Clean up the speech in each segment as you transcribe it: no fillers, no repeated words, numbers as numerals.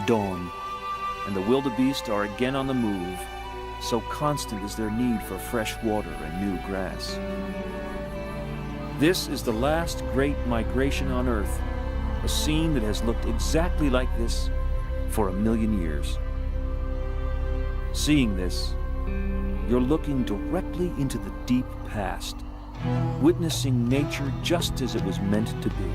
dawn, and the wildebeest are again on the move, so constant is their need for fresh water and new grass. This is the last great migration on Earth, a scene that has looked exactly like this for 1,000,000 years. Seeing this, you're looking directly into the deep past, witnessing nature just as it was meant to be.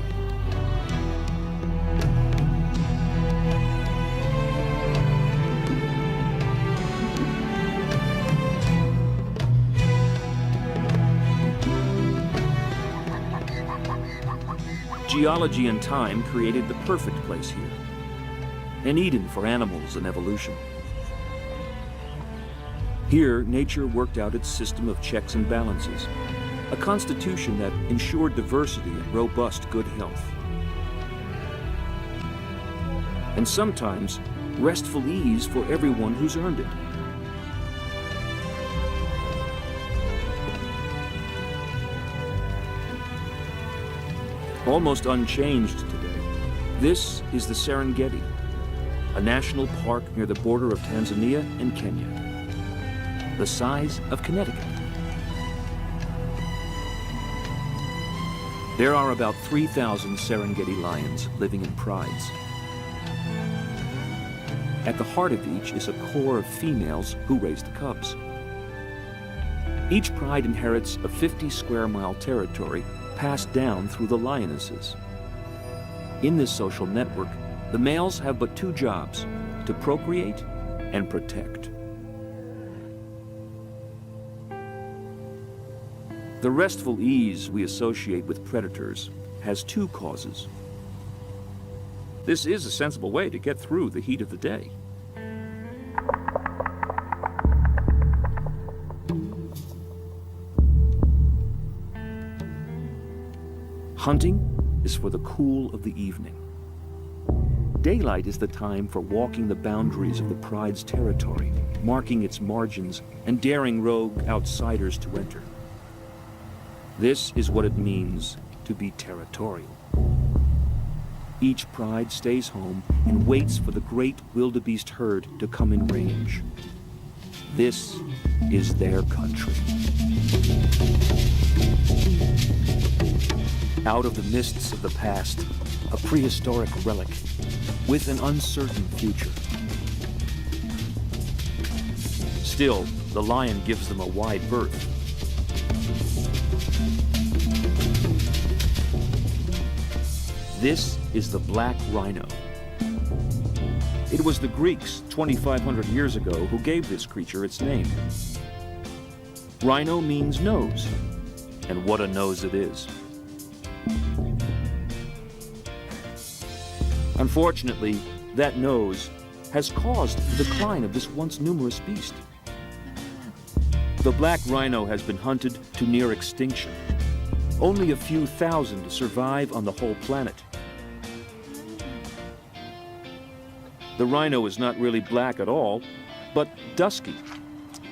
Geology and time created the perfect place here, an Eden for animals and evolution. Here, nature worked out its system of checks and balances, a constitution that ensured diversity and robust good health. And sometimes, restful ease for everyone who's earned it. Almost unchanged today, this is the Serengeti, a national park near the border of Tanzania and Kenya, the size of Connecticut. There are about 3,000 Serengeti lions living in prides. At the heart of each is a core of females who raise the cubs. Each pride inherits a 50 square mile territory passed down through the lionesses. In this social network, the males have but two jobs: to procreate and protect. The restful ease we associate with predators has two causes. This is a sensible way to get through the heat of the day. Hunting is for the cool of the evening. Daylight is the time for walking the boundaries of the pride's territory, marking its margins and daring rogue outsiders to enter. This is what it means to be territorial. Each pride stays home and waits for the great wildebeest herd to come in range. This is their country. Out of the mists of the past, a prehistoric relic with an uncertain future. Still, the lion gives them a wide berth. This is the black rhino. It was the Greeks 2,500 years ago who gave this creature its name. Rhino means nose, and what a nose it is. Unfortunately, that nose has caused the decline of this once numerous beast. The black rhino has been hunted to near extinction. Only a few thousand survive on the whole planet. The rhino is not really black at all, but dusky.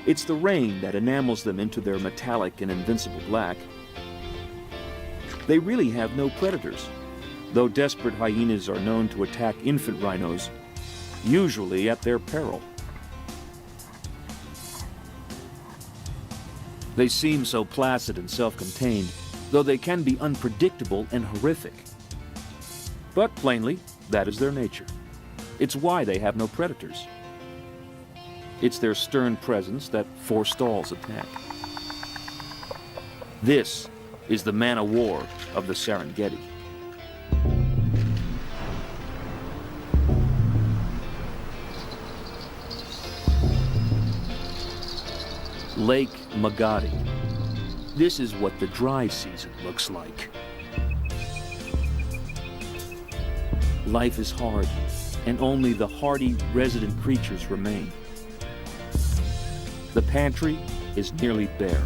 It's the rain that enamels them into their metallic and invincible black. They really have no predators, though desperate hyenas are known to attack infant rhinos, usually at their peril. They seem so placid and self-contained, though they can be unpredictable and horrific. But plainly, that is their nature. It's why they have no predators. It's their stern presence that forestalls attack. This is the man-o-war of the Serengeti. Lake Magadi. This is what the dry season looks like. Life is hard, and only the hardy resident creatures remain. The pantry is nearly bare.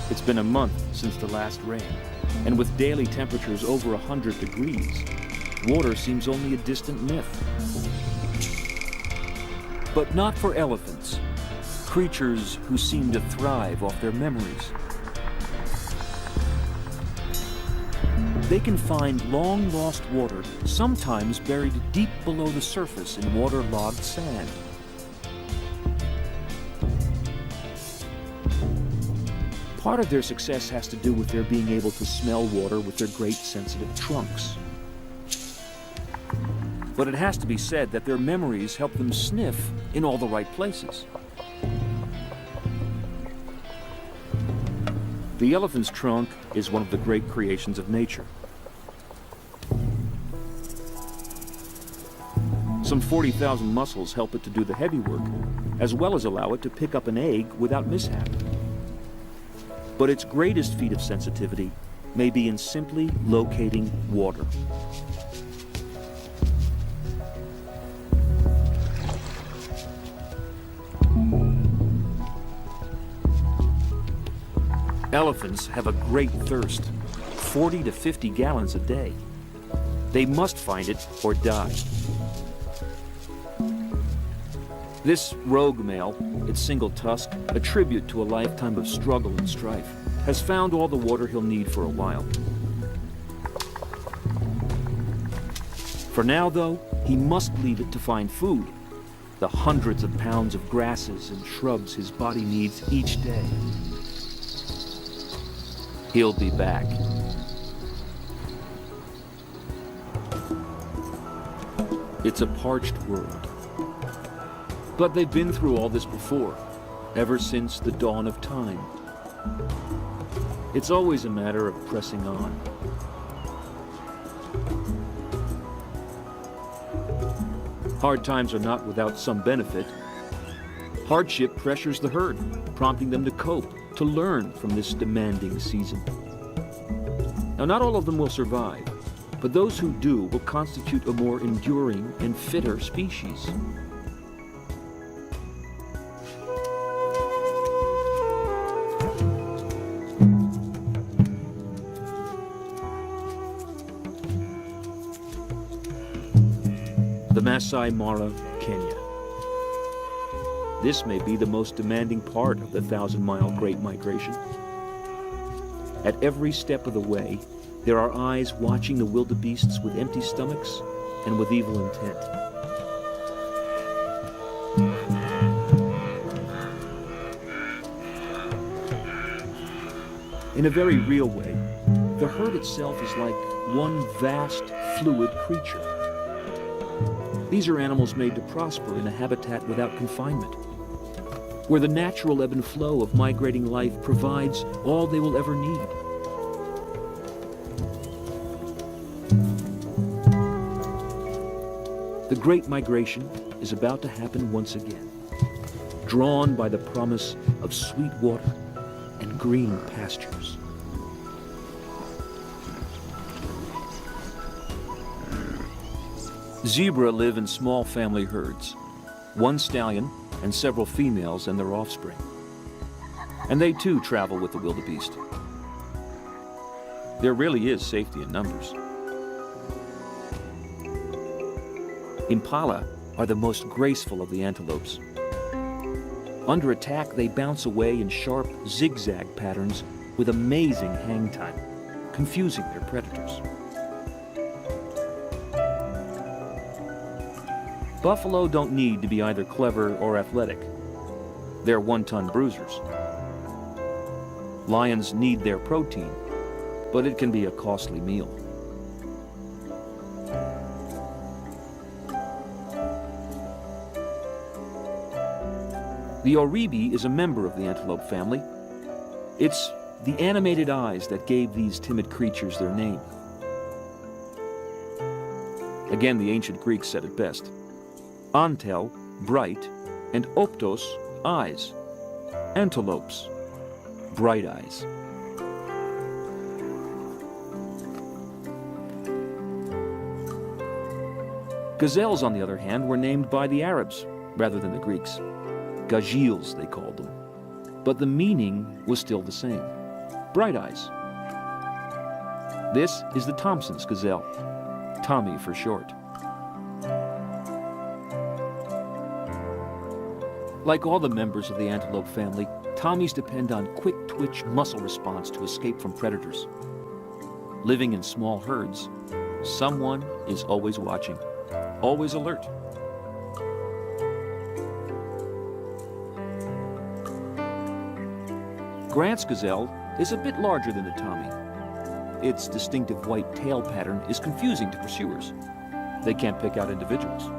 It's been a month since the last rain, and with daily temperatures over 100 degrees, water seems only a distant myth. But not for elephants, creatures who seem to thrive off their memories. They can find long-lost water, sometimes buried deep below the surface in waterlogged sand. Part of their success has to do with their being able to smell water with their great sensitive trunks. But it has to be said that their memories help them sniff in all the right places. The elephant's trunk is one of the great creations of nature. Some 40,000 muscles help it to do the heavy work, as well as allow it to pick up an egg without mishap. But its greatest feat of sensitivity may be in simply locating water. Elephants have a great thirst, 40 to 50 gallons a day. They must find it or die. This rogue male, its single tusk, a tribute to a lifetime of struggle and strife, has found all the water he'll need for a while. For now, though, he must leave it to find food, the hundreds of pounds of grasses and shrubs his body needs each day. He'll be back. It's a parched world. But they've been through all this before, ever since the dawn of time. It's always a matter of pressing on. Hard times are not without some benefit. Hardship pressures the herd, prompting them to cope, to learn from this demanding season. Now, not all of them will survive, but those who do will constitute a more enduring and fitter species. The Masai Mara, Kenya. This may be the most demanding part of the 1,000-mile Great Migration. At every step of the way, there are eyes watching the wildebeests with empty stomachs and with evil intent. In a very real way, the herd itself is like one vast, fluid creature. These are animals made to prosper in a habitat without confinement, where the natural ebb and flow of migrating life provides all they will ever need. The Great Migration is about to happen once again, drawn by the promise of sweet water and green pastures. Zebra live in small family herds, one stallion and several females and their offspring. And they too travel with the wildebeest. There really is safety in numbers. Impala are the most graceful of the antelopes. Under attack, they bounce away in sharp zigzag patterns with amazing hang time, confusing their predators. Buffalo don't need to be either clever or athletic. They're one-ton bruisers. Lions need their protein, but it can be a costly meal. The oribi is a member of the antelope family. It's the animated eyes that gave these timid creatures their name. Again, the ancient Greeks said it best. Antel, bright, and optos, eyes. Antelopes, bright eyes. Gazelles, on the other hand, were named by the Arabs rather than the Greeks. Gazelles, they called them. But the meaning was still the same. Bright eyes. This is the Thompson's gazelle. Tommy for short. Like all the members of the antelope family, Tommies depend on quick-twitch muscle response to escape from predators. Living in small herds, someone is always watching, always alert. Grant's gazelle is a bit larger than the Tommy. Its distinctive white tail pattern is confusing to pursuers. They can't pick out individuals.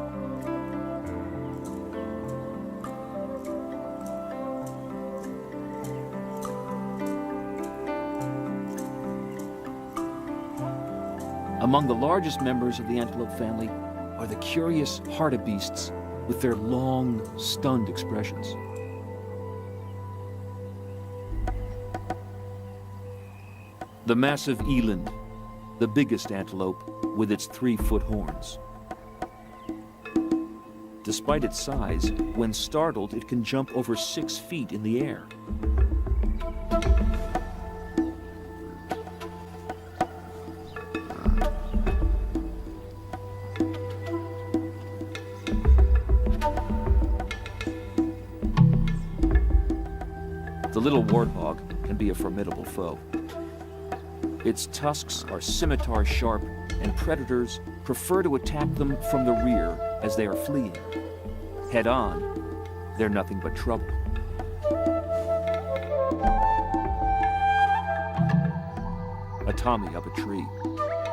Among the largest members of the antelope family are the curious hartebeests with their long, stunned expressions. The massive eland, the biggest antelope with its 3-foot horns. Despite its size, when startled, it can jump over 6 feet in the air. The little warthog can be a formidable foe. Its tusks are scimitar sharp, and predators prefer to attack them from the rear as they are fleeing. Head on, they're nothing but trouble. A Tommy up a tree,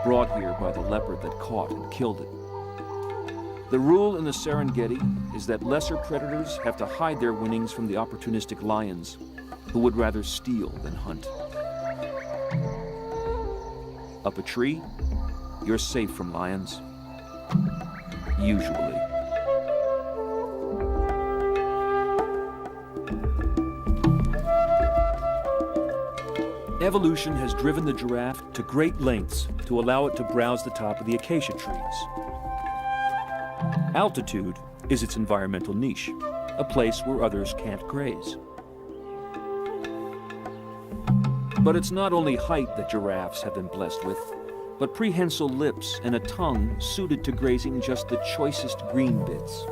brought here by the leopard that caught and killed it. The rule in the Serengeti is that lesser predators have to hide their winnings from the opportunistic lions, who would rather steal than hunt. Up a tree, you're safe from lions. Usually. Evolution has driven the giraffe to great lengths to allow it to browse the top of the acacia trees. Altitude is its environmental niche, a place where others can't graze. But it's not only height that giraffes have been blessed with, but prehensile lips and a tongue suited to grazing just the choicest green bits.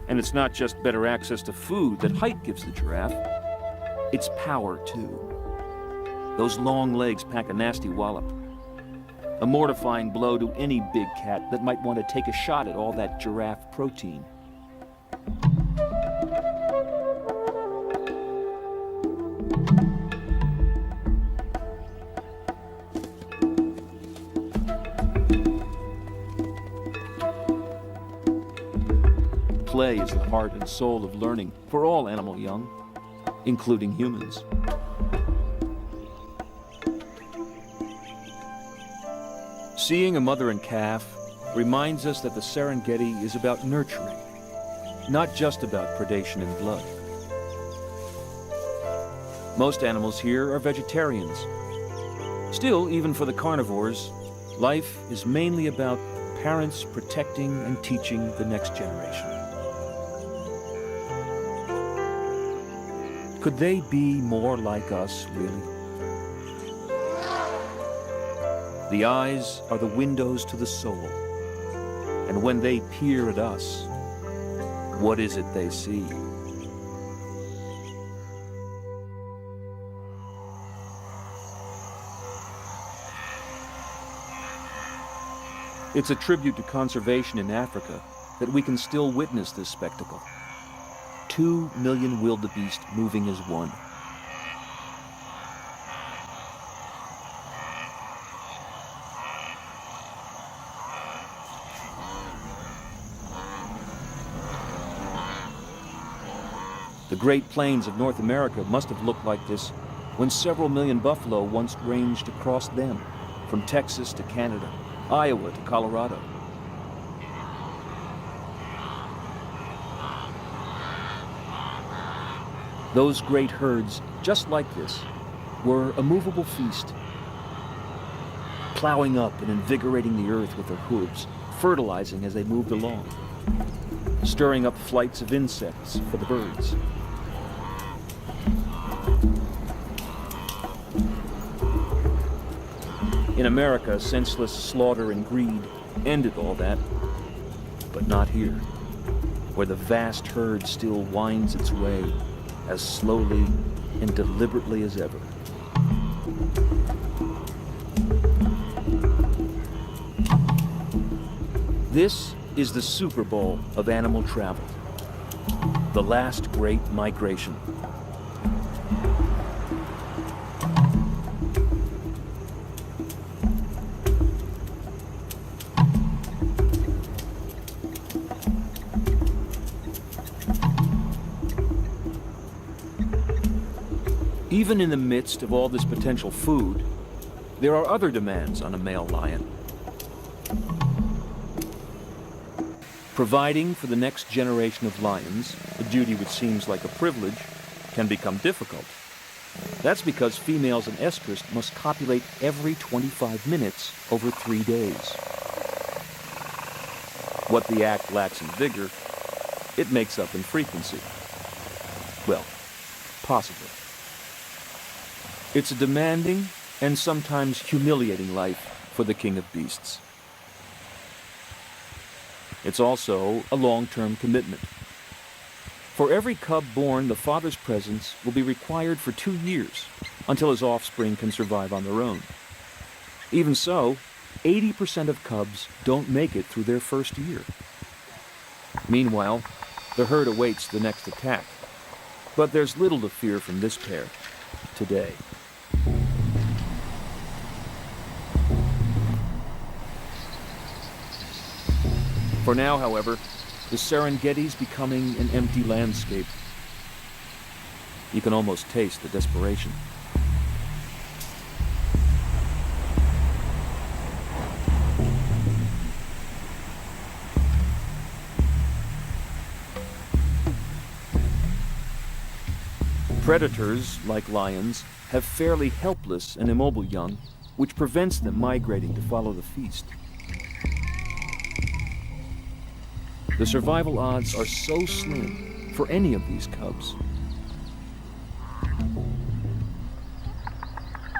And it's not just better access to food that height gives the giraffe, it's power too. Those long legs pack a nasty wallop. A mortifying blow to any big cat that might want to take a shot at all that giraffe protein. Play is the heart and soul of learning for all animal young, including humans. Seeing a mother and calf reminds us that the Serengeti is about nurturing, not just about predation and blood. Most animals here are vegetarians. Still, even for the carnivores, life is mainly about parents protecting and teaching the next generation. Could they be more like us, really? The eyes are the windows to the soul, and when they peer at us, what is it they see? It's a tribute to conservation in Africa that we can still witness this spectacle. 2 million wildebeest moving as one. The Great Plains of North America must have looked like this when several million buffalo once ranged across them, from Texas to Canada, Iowa to Colorado. Those great herds, just like this, were a movable feast, plowing up and invigorating the earth with their hooves, fertilizing as they moved along, stirring up flights of insects for the birds. In America, senseless slaughter and greed ended all that, but not here, where the vast herd still winds its way as slowly and deliberately as ever. This is the Super Bowl of animal travel. The last great migration. Even in the midst of all this potential food, there are other demands on a male lion. Providing for the next generation of lions, a duty which seems like a privilege, can become difficult. That's because females in estrus must copulate every 25 minutes over 3 days. What the act lacks in vigor, it makes up in frequency. Well, possibly. It's a demanding and sometimes humiliating life for the king of beasts. It's also a long-term commitment. For every cub born, the father's presence will be required for 2 years, until his offspring can survive on their own. Even so, 80% of cubs don't make it through their first year. Meanwhile, the herd awaits the next attack. But there's little to fear from this pair today. For now, however, the Serengeti's becoming an empty landscape. You can almost taste the desperation. Predators, like lions, have fairly helpless and immobile young, which prevents them migrating to follow the feast. The survival odds are so slim for any of these cubs.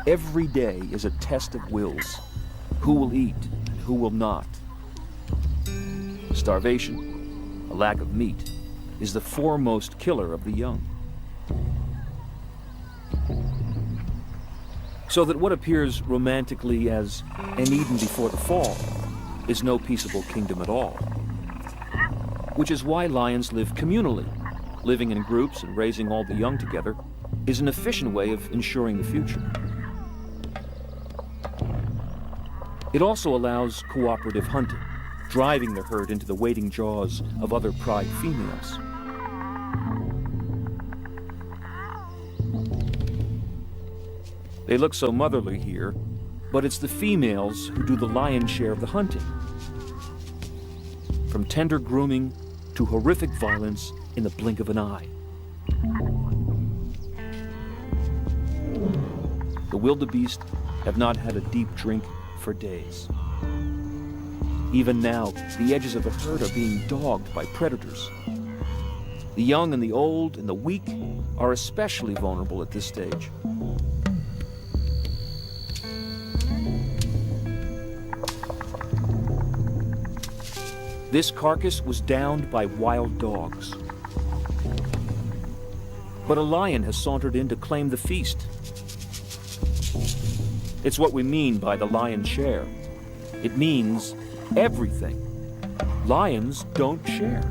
Every day is a test of wills. Who will eat and who will not? Starvation, a lack of meat, is the foremost killer of the young. So that what appears romantically as an Eden before the fall is no peaceable kingdom at all. Which is why lions live communally. Living in groups and raising all the young together is an efficient way of ensuring the future. It also allows cooperative hunting, driving the herd into the waiting jaws of other pride females. They look so motherly here, but it's the females who do the lion's share of the hunting. From tender grooming to horrific violence in the blink of an eye. The wildebeest have not had a deep drink for days. Even now, the edges of the herd are being dogged by predators. The young and the old and the weak are especially vulnerable at this stage. This carcass was downed by wild dogs. But a lion has sauntered in to claim the feast. It's what we mean by the lion's share. It means everything. Lions don't share.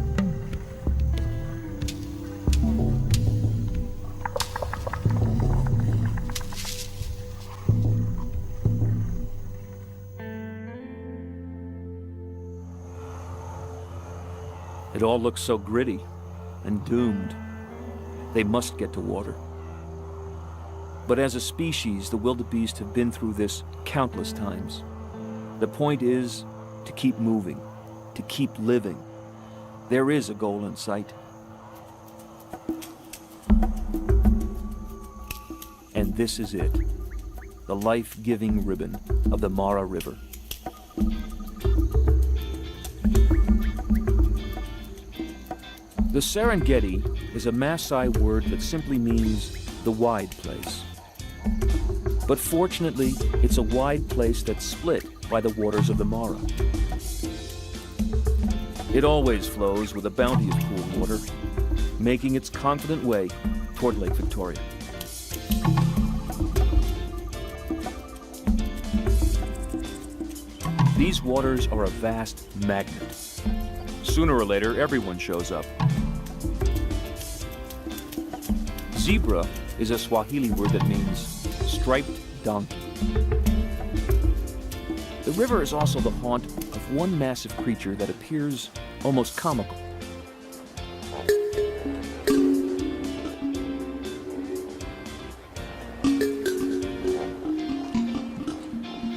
It all looks so gritty and doomed. They must get to water. But as a species, the wildebeest have been through this countless times. The point is to keep moving, to keep living. There is a goal in sight. And this is it, the life-giving ribbon of the Mara River. The Serengeti is a Maasai word that simply means the wide place. But fortunately, it's a wide place that's split by the waters of the Mara. It always flows with a bounty of cool water, making its confident way toward Lake Victoria. These waters are a vast magnet. Sooner or later, everyone shows up. Zebra is a Swahili word that means striped donkey. The river is also the haunt of one massive creature that appears almost comical.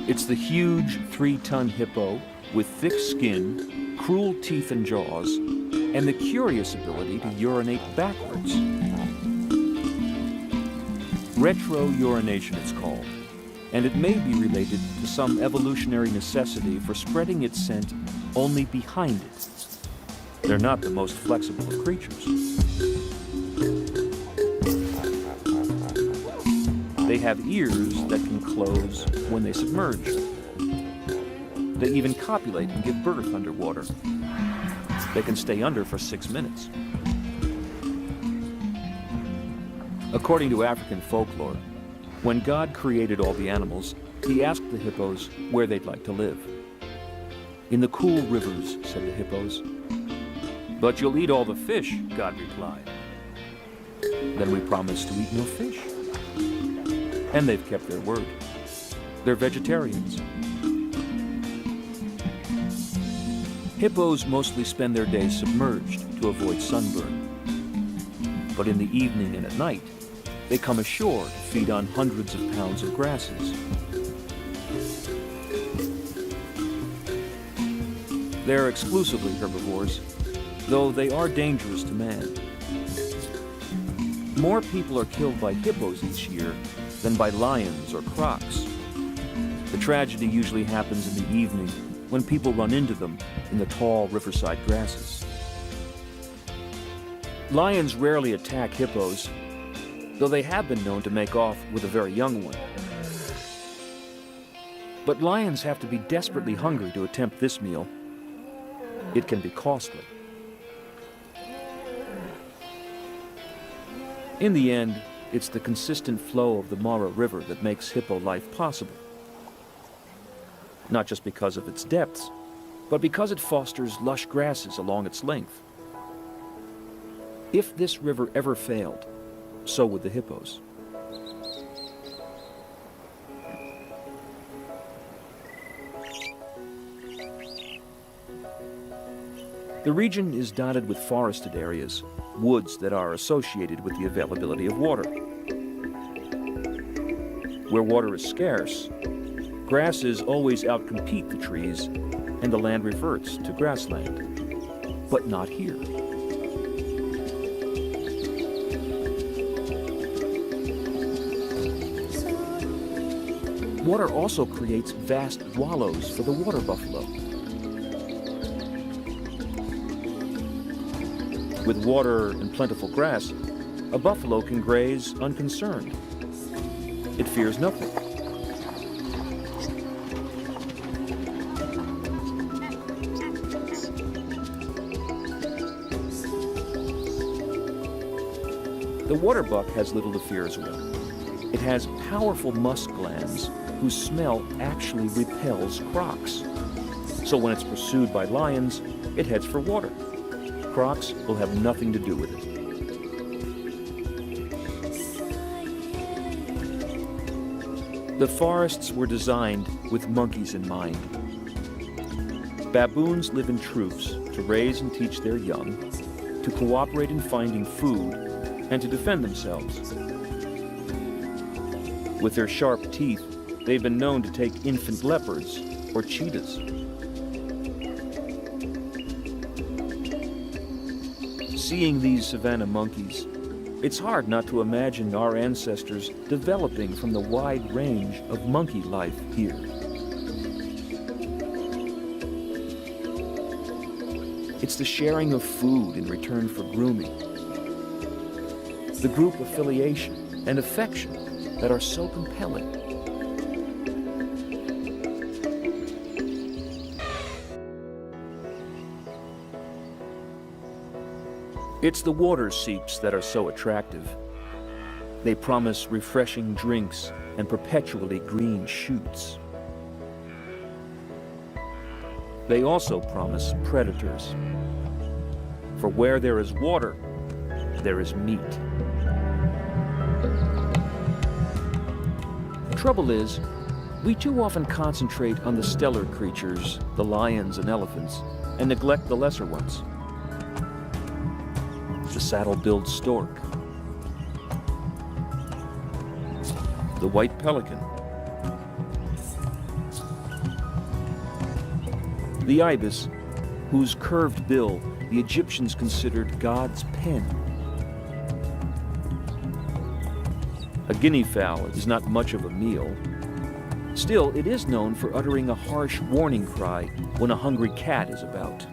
It's the huge 3-ton hippo with thick skin, cruel teeth and jaws, and the curious ability to urinate backwards. Retro-urination it's called, and it may be related to some evolutionary necessity for spreading its scent only behind it. They're not the most flexible of creatures. They have ears that can close when they submerge. They even copulate and give birth underwater. They can stay under for 6 minutes. According to African folklore, when God created all the animals, he asked the hippos where they'd like to live. In the cool rivers, said the hippos. But you'll eat all the fish, God replied. Then we promised to eat no fish. And they've kept their word. They're vegetarians. Hippos mostly spend their days submerged to avoid sunburn. But in the evening and at night, they come ashore to feed on hundreds of pounds of grasses. They're exclusively herbivores, though they are dangerous to man. More people are killed by hippos each year than by lions or crocs. The tragedy usually happens in the evening when people run into them in the tall riverside grasses. Lions rarely attack hippos, though they have been known to make off with a very young one. But lions have to be desperately hungry to attempt this meal. It can be costly. In the end, it's the consistent flow of the Mara River that makes hippo life possible. Not just because of its depths, but because it fosters lush grasses along its length. If this river ever failed, so would the hippos. The region is dotted with forested areas, woods that are associated with the availability of water. Where water is scarce, grasses always outcompete the trees, and the land reverts to grassland. But not here. Water also creates vast wallows for the water buffalo. With water and plentiful grass, a buffalo can graze unconcerned. It fears nothing. The water buck has little to fear as well. It has powerful musk glands whose smell actually repels crocs. So when it's pursued by lions, it heads for water. Crocs will have nothing to do with it. The forests were designed with monkeys in mind. Baboons live in troops to raise and teach their young, to cooperate in finding food, and to defend themselves. With their sharp teeth, they've been known to take infant leopards or cheetahs. Seeing these savanna monkeys, it's hard not to imagine our ancestors developing from the wide range of monkey life here. It's the sharing of food in return for grooming, the group affiliation and affection that are so compelling. It's the water seeps that are so attractive. They promise refreshing drinks and perpetually green shoots. They also promise predators. For where there is water, there is meat. The trouble is, we too often concentrate on the stellar creatures, the lions and elephants, and neglect the lesser ones. The saddle-billed stork, the white pelican, the ibis, whose curved bill the Egyptians considered God's pen. A guinea fowl is not much of a meal. Still, it is known for uttering a harsh warning cry when a hungry cat is about.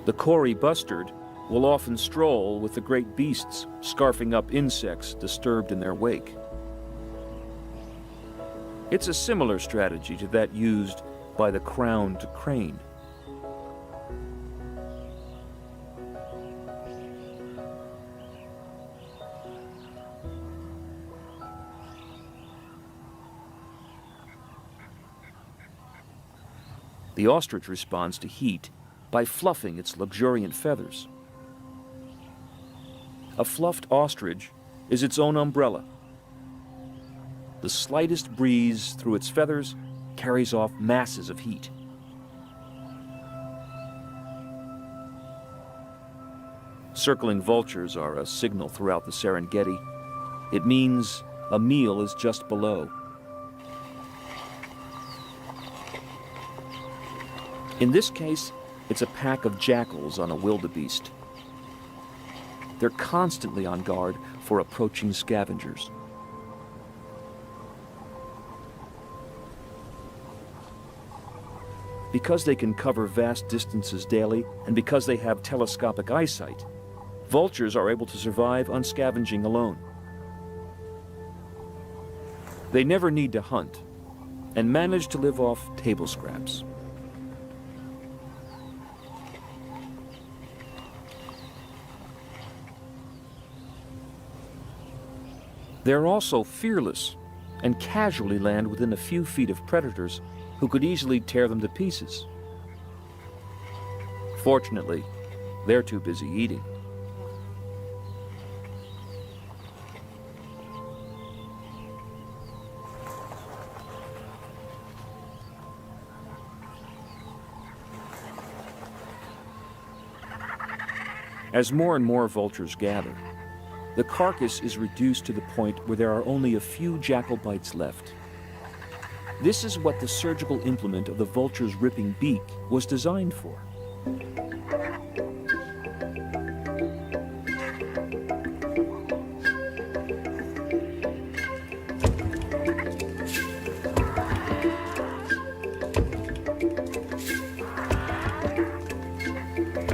The Kori bustard will often stroll with the great beasts, scarfing up insects disturbed in their wake. It's a similar strategy to that used by the crowned crane. The ostrich responds to heat by fluffing its luxuriant feathers. A fluffed ostrich is its own umbrella. The slightest breeze through its feathers carries off masses of heat. Circling vultures are a signal throughout the Serengeti. It means a meal is just below. In this case, it's a pack of jackals on a wildebeest. They're constantly on guard for approaching scavengers. Because they can cover vast distances daily, and because they have telescopic eyesight, vultures are able to survive on scavenging alone. They never need to hunt, and manage to live off table scraps. They're also fearless and casually land within a few feet of predators who could easily tear them to pieces. Fortunately, they're too busy eating. As more and more vultures gather, the carcass is reduced to the point where there are only a few jackal bites left. This is what the surgical implement of the vulture's ripping beak was designed for.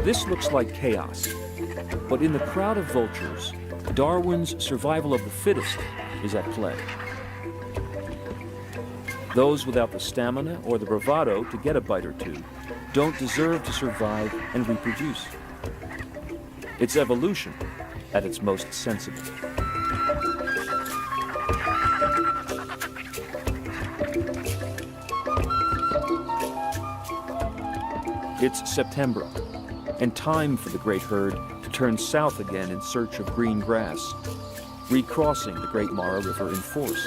This looks like chaos, but in the crowd of vultures, Darwin's survival of the fittest is at play. Those without the stamina or the bravado to get a bite or two don't deserve to survive and reproduce. It's evolution at its most sensible. It's September, and time for the great herd to turn south again in search of green grass, recrossing the Great Mara River in force.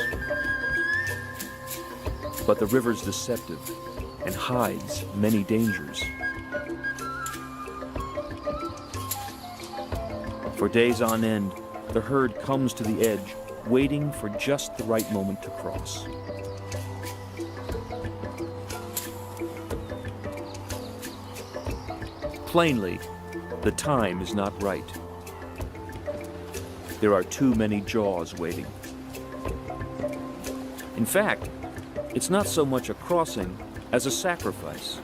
But the river's deceptive and hides many dangers. For days on end, the herd comes to the edge, waiting for just the right moment to cross. Plainly, the time is not right. There are too many jaws waiting. In fact, it's not so much a crossing as a sacrifice.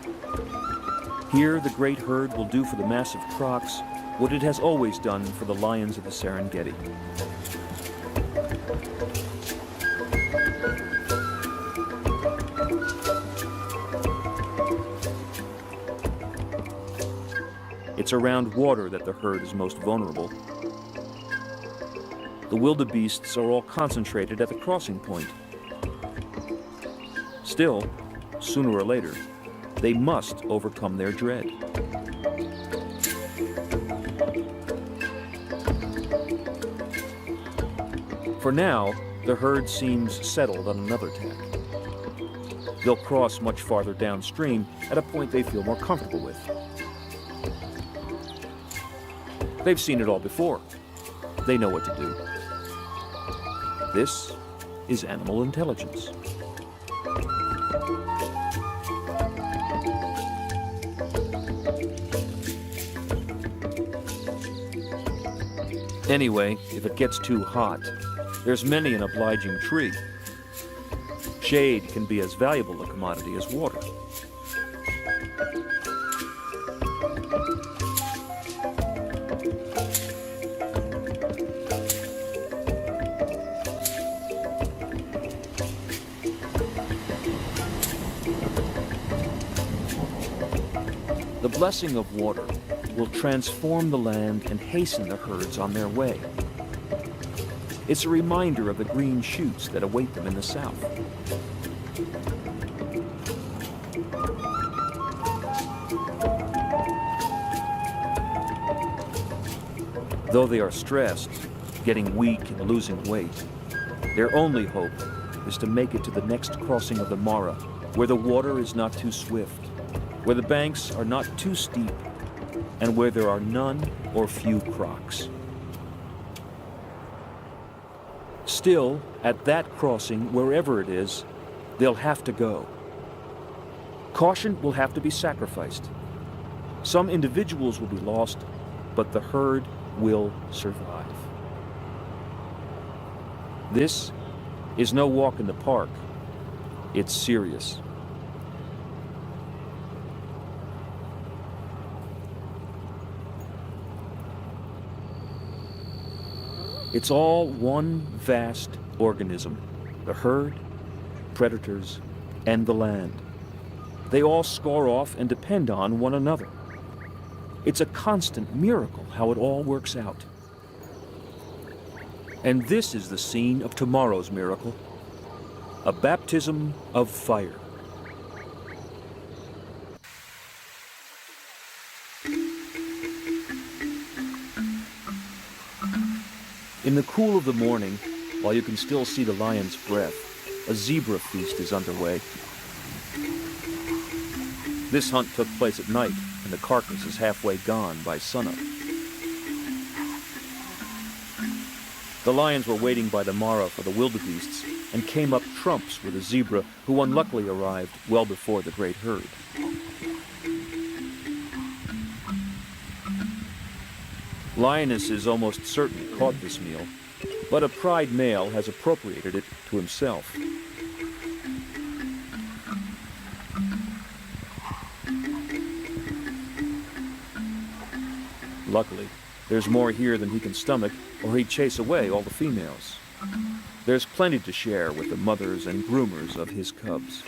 Here, the great herd will do for the massive crocs what it has always done for the lions of the Serengeti. It's around water that the herd is most vulnerable. The wildebeests are all concentrated at the crossing point. Still, sooner or later, they must overcome their dread. For now, the herd seems settled on another tack. They'll cross much farther downstream at a point they feel more comfortable with. They've seen it all before. They know what to do. This is animal intelligence. Anyway, if it gets too hot, there's many an obliging tree. Shade can be as valuable a commodity as water. The blessing of water will transform the land and hasten the herds on their way. It's a reminder of the green shoots that await them in the south. Though they are stressed, getting weak and losing weight, their only hope is to make it to the next crossing of the Mara, where the water is not too swift, where the banks are not too steep, and where there are none or few crocs. Still, at that crossing, wherever it is, they'll have to go. Caution will have to be sacrificed. Some individuals will be lost, but the herd will survive. This is no walk in the park. It's serious. It's all one vast organism, the herd, predators, and the land. They all score off and depend on one another. It's a constant miracle how it all works out. And this is the scene of tomorrow's miracle, a baptism of fire. In the cool of the morning, while you can still see the lion's breath, a zebra feast is underway. This hunt took place at night, and the carcass is halfway gone by sunup. The lions were waiting by the Mara for the wildebeests and came up trumps with a zebra who unluckily arrived well before the great herd. Lioness is almost certainly caught this meal, but a pride male has appropriated it to himself. Luckily, there's more here than he can stomach, or he'd chase away all the females. There's plenty to share with the mothers and groomers of his cubs.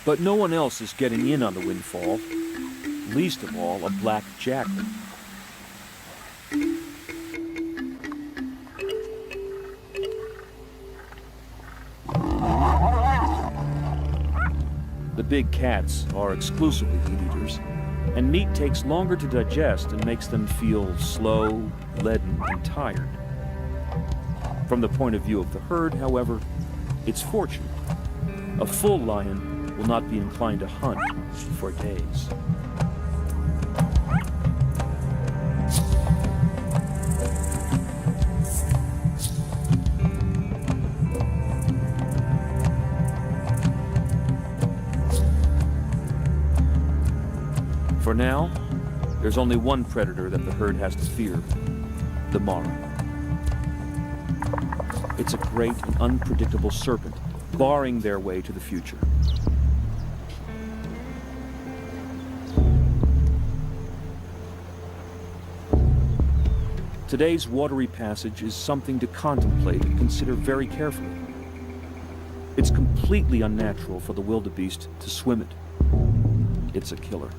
But no one else is getting in on the windfall, least of all a black jackal. The big cats are exclusively meat-eaters, and meat takes longer to digest and makes them feel slow, leaden, and tired. From the point of view of the herd, however, it's fortunate. A full lion will not be inclined to hunt for days. For now, there's only one predator that the herd has to fear, the Mara. It's a great and unpredictable serpent, barring their way to the future. Today's watery passage is something to contemplate and consider very carefully. It's completely unnatural for the wildebeest to swim it. It's a killer.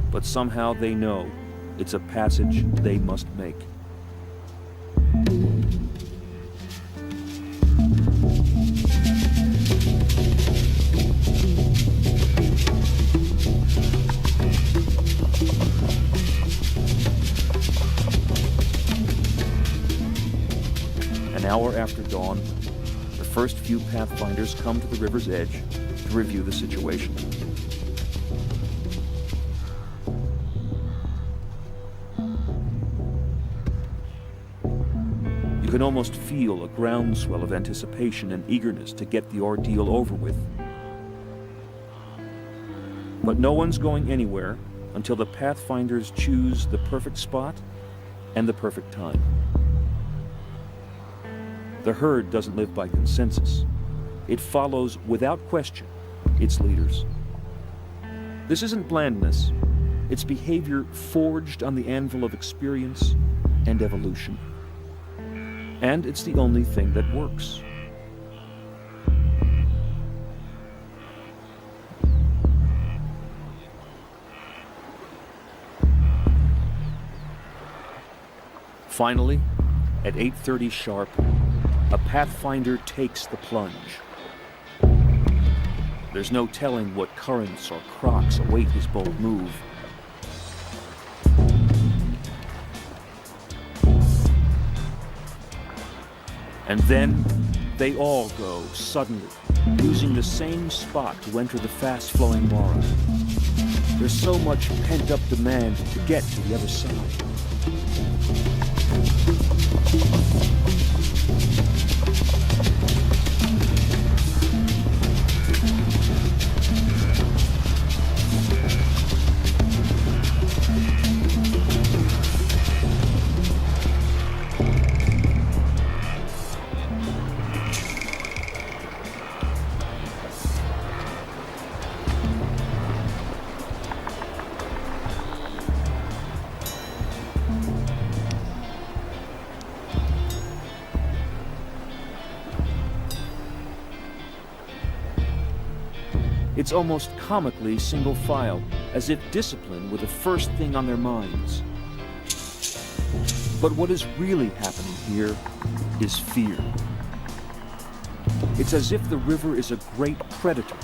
But somehow they know it's a passage they must make. An hour after dawn, the first few pathfinders come to the river's edge to review the situation. You can almost feel a groundswell of anticipation and eagerness to get the ordeal over with. But no one's going anywhere until the pathfinders choose the perfect spot and the perfect time. The herd doesn't live by consensus. It follows, without question, its leaders. This isn't blandness. It's behavior forged on the anvil of experience and evolution. And it's the only thing that works. Finally, at 8:30 sharp, a pathfinder takes the plunge. There's no telling what currents or crocs await his bold move. And then they all go suddenly, using the same spot to enter the fast-flowing Mara. There's so much pent-up demand to get to the other side. It's almost comically single file, as if discipline were the first thing on their minds. But what is really happening here is fear. It's as if the river is a great predator,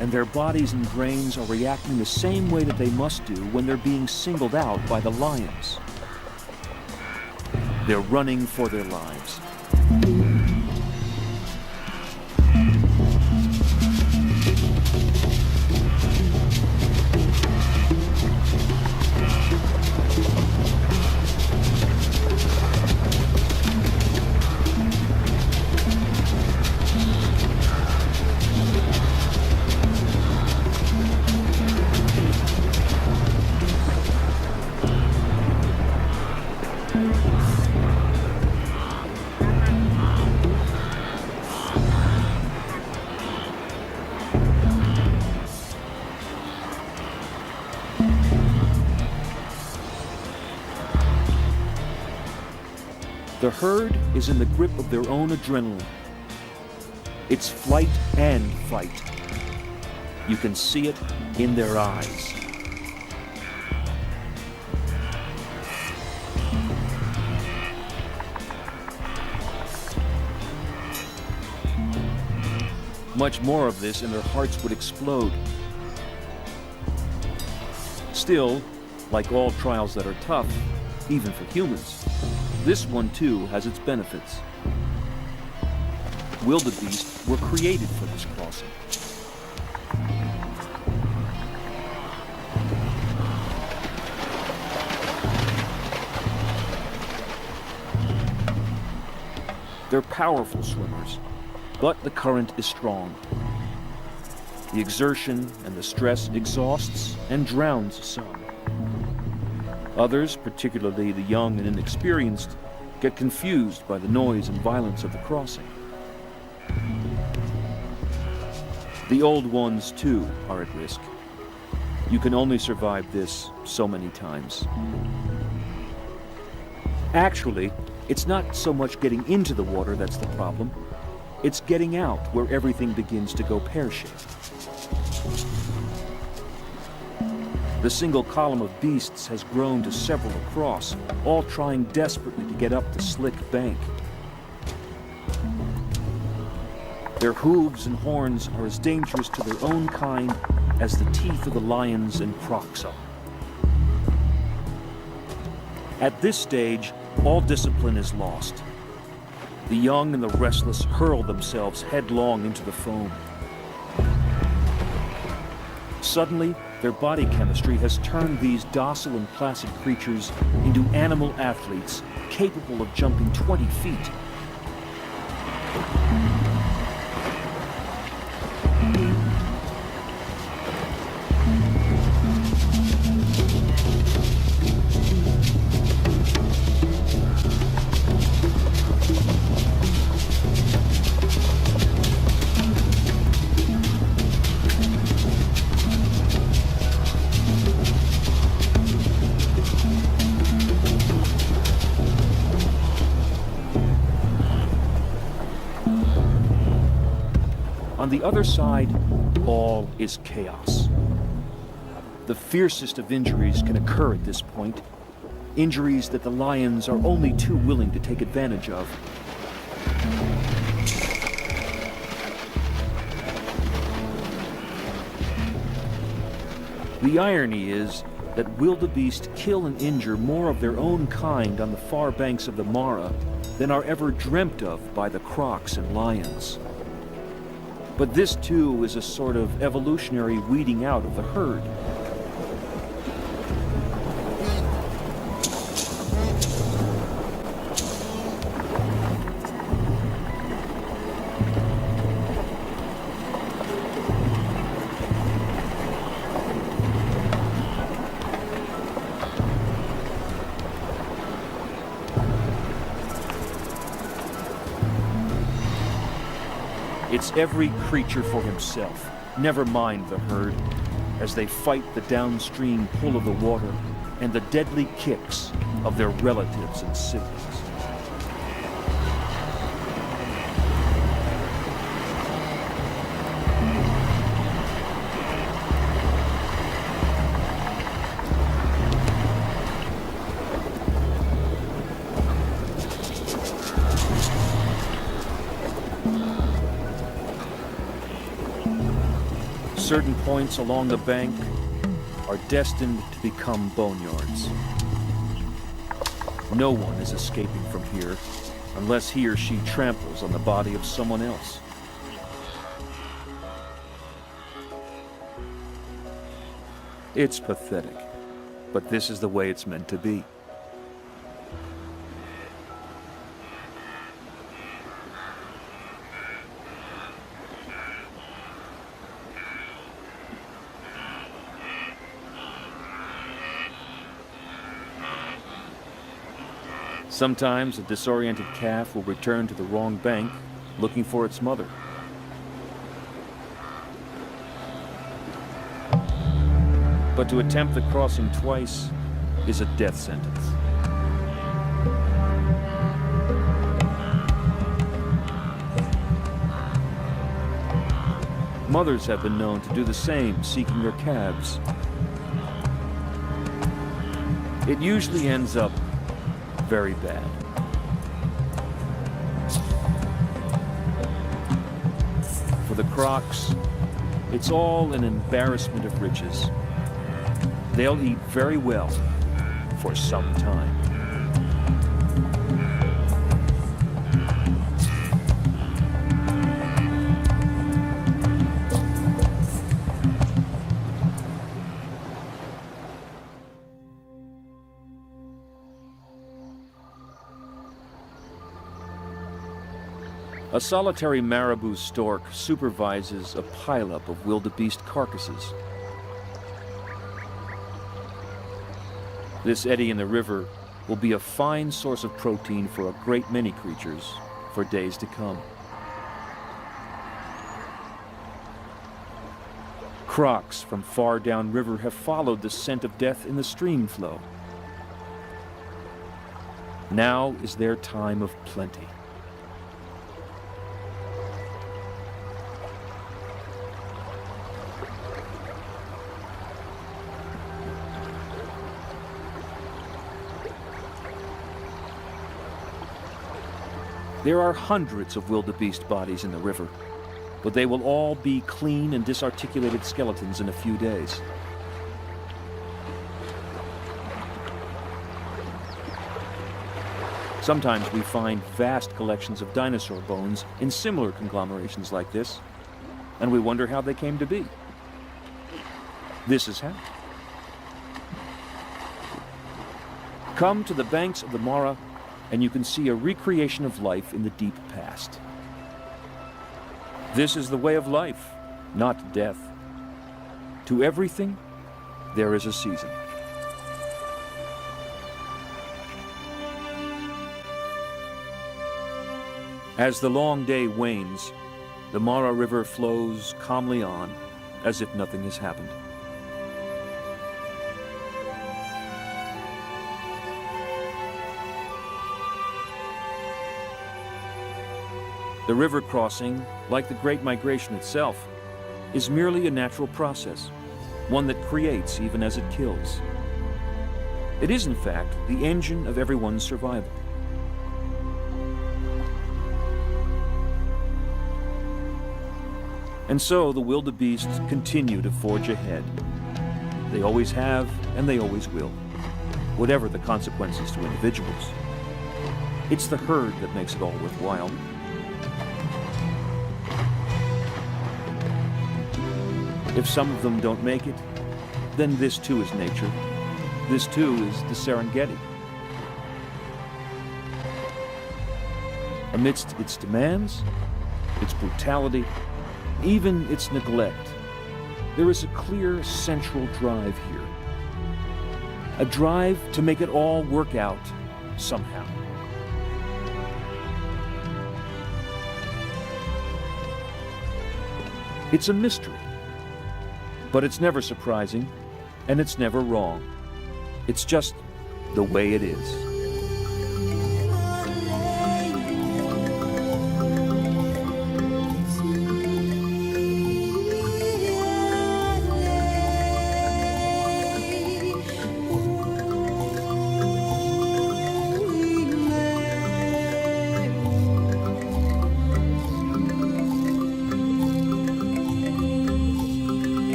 and their bodies and brains are reacting the same way that they must do when they're being singled out by the lions. They're running for their lives. The herd is in the grip of their own adrenaline. It's flight and fight. You can see it in their eyes. Much more of this and their hearts would explode. Still, like all trials that are tough, even for humans, this one too has its benefits. Wildebeest were created for this crossing. They're powerful swimmers, but the current is strong. The exertion and the stress exhausts and drowns some. Others, particularly the young and inexperienced, get confused by the noise and violence of the crossing. The old ones, too, are at risk. You can only survive this so many times. Actually, it's not so much getting into the water that's the problem. It's getting out where everything begins to go pear-shaped. The single column of beasts has grown to several across, all trying desperately to get up the slick bank. Their hooves and horns are as dangerous to their own kind as the teeth of the lions and crocs are. At this stage, all discipline is lost. The young and the restless hurl themselves headlong into the foam. Suddenly, their body chemistry has turned these docile and placid creatures into animal athletes capable of jumping 20 feet. On the other side, all is chaos. The fiercest of injuries can occur at this point, injuries that the lions are only too willing to take advantage of. The irony is that wildebeest kill and injure more of their own kind on the far banks of the Mara than are ever dreamt of by the crocs and lions. But this, too, is a sort of evolutionary weeding out of the herd. It's every creature for himself, never mind the herd, as they fight the downstream pull of the water and the deadly kicks of their relatives and siblings. Certain points along the bank are destined to become boneyards. No one is escaping from here unless he or she tramples on the body of someone else. It's pathetic, but this is the way it's meant to be. Sometimes a disoriented calf will return to the wrong bank, looking for its mother. But to attempt the crossing twice is a death sentence. Mothers have been known to do the same, seeking their calves. It usually ends up very bad. For the crocs, it's all an embarrassment of riches. They'll eat very well for some time. A solitary marabou stork supervises a pileup of wildebeest carcasses. This eddy in the river will be a fine source of protein for a great many creatures for days to come. Crocs from far downriver have followed the scent of death in the stream flow. Now is their time of plenty. There are hundreds of wildebeest bodies in the river, but they will all be clean and disarticulated skeletons in a few days. Sometimes we find vast collections of dinosaur bones in similar conglomerations like this, and we wonder how they came to be. This is how. Come to the banks of the Mara, and you can see a recreation of life in the deep past. This is the way of life, not death. To everything, there is a season. As the long day wanes, the Mara River flows calmly on, as if nothing has happened. The river crossing, like the Great Migration itself, is merely a natural process, one that creates even as it kills. It is, in fact, the engine of everyone's survival. And so the wildebeest continue to forge ahead. They always have, and they always will, whatever the consequences to individuals. It's the herd that makes it all worthwhile. If some of them don't make it, then this too is nature. This too is the Serengeti. Amidst its demands, its brutality, even its neglect, there is a clear central drive here. A drive to make it all work out somehow. It's a mystery, but it's never surprising, and it's never wrong. It's just the way it is.